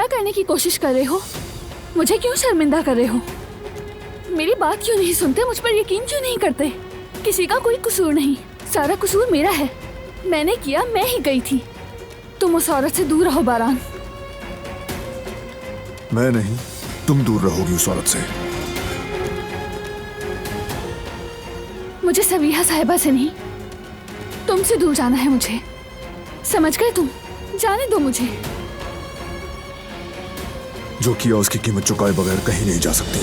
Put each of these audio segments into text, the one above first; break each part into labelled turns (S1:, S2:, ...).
S1: क्या करने की कोशिश कर रहे हो? मुझे क्यों शर्मिंदा कर रहे हो? मेरी बात क्यों नहीं सुनते? मुझ पर यकीन क्यों नहीं करते? किसी का कोई कसूर नहीं, सारा कसूर मेरा है। मैंने किया, मैं ही गई थी। तुम उस औरत से दूर रहो बारान।
S2: मैं नहीं, तुम दूर रहोगी उस औरत से।
S1: मुझे सबिहा साहिबा से नहीं, तुमसे दूर जाना है मुझे। समझ गए तुम? जाने दो मुझे।
S2: जो किया उसकी कीमत चुकाए बगैर कहीं नहीं जा सकती।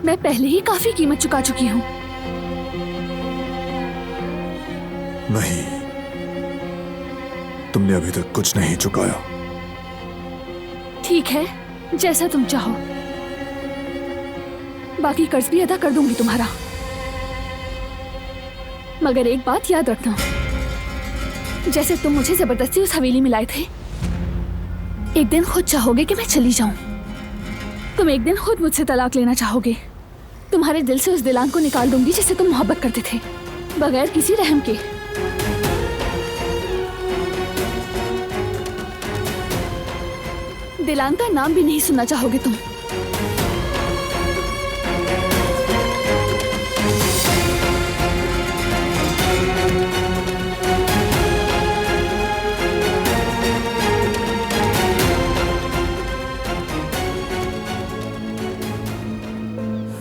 S1: मैं पहले ही काफी कीमत चुका चुकी हूँ।
S2: नहीं, तुमने अभी तक कुछ नहीं चुकाया।
S1: ठीक है, जैसा तुम चाहो। बाकी कर्ज भी अदा कर दूंगी तुम्हारा। मगर एक बात याद रखना, जैसे तुम मुझे जबरदस्ती उस हवेली में लाए थे, एक दिन खुद चाहोगे कि मैं चली जाऊं। तुम एक दिन खुद मुझसे तलाक लेना चाहोगे। तुम्हारे दिल से उस दिलान को निकाल दूंगी जिससे तुम मोहब्बत करते थे, बगैर किसी रहम के। दिलान का नाम भी नहीं सुनना चाहोगे तुम।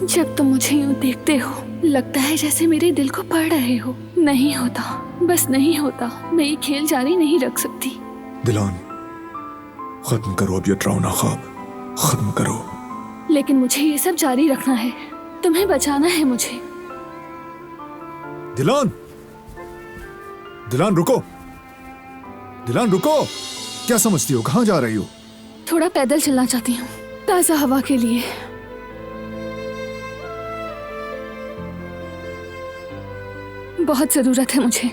S1: जब तुम मुझे यूं देखते हो, लगता है जैसे मेरे दिल को पढ़ रहे हो। नहीं होता, बस नहीं होता। मैं ये खेल जारी नहीं रख सकती।
S2: दिलान, खत्म करो अब ये डरावना ख्वाब, खत्म करो।
S1: लेकिन मुझे ये सब जारी रखना है। तुम्हें बचाना है मुझे।
S2: दिलान, दिलान रुको, दिलान रुको। क्या समझती हो, कहाँ जा रही हो?
S1: थोड़ा पैदल चलना चाहती हूँ, ताज़ा हवा के लिए। बहुत जरूरत है मुझे,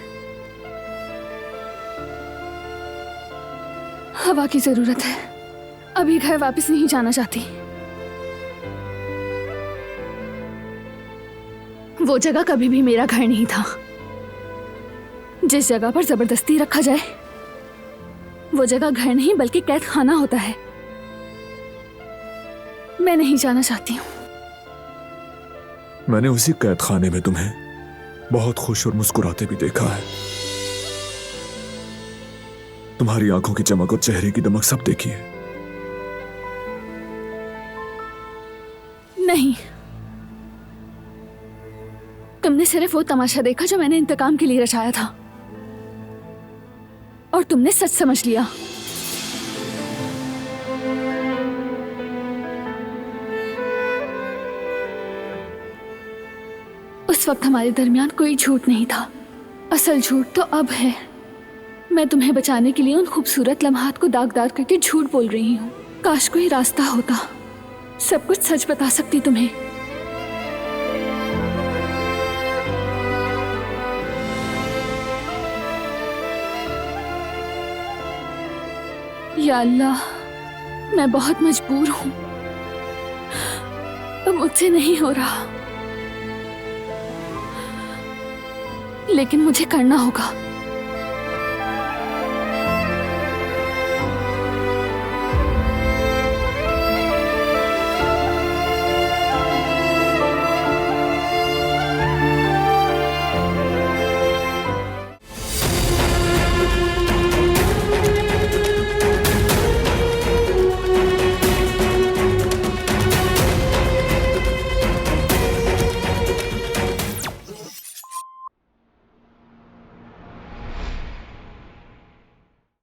S1: हवा की जरूरत है। अभी घर वापस नहीं जाना चाहती। वो जगह कभी भी मेरा घर नहीं था। जिस जगह पर जबरदस्ती रखा जाए, वो जगह घर नहीं बल्कि कैद खाना होता है। मैं नहीं जाना चाहती हूँ।
S2: मैंने उसी कैद खाने में तुम्हें बहुत खुश और मुस्कुराते भी देखा है। तुम्हारी आंखों की चमक और चेहरे की दमक सब देखी है।
S1: नहीं, तुमने सिर्फ वो तमाशा देखा जो मैंने इंतकाम के लिए रचाया था, और तुमने सच समझ लिया। उस वक्त हमारे दरमियान कोई झूठ नहीं था। असल झूठ तो अब है। मैं तुम्हें बचाने के लिए उन खूबसूरत लम्हात को दागदार करके झूठ बोल रही हूँ। काश कोई रास्ता होता, सब कुछ सच बता सकती तुम्हें। या अल्लाह, मैं बहुत मजबूर हूँ। अब मुझसे नहीं हो रहा, लेकिन मुझे करना होगा।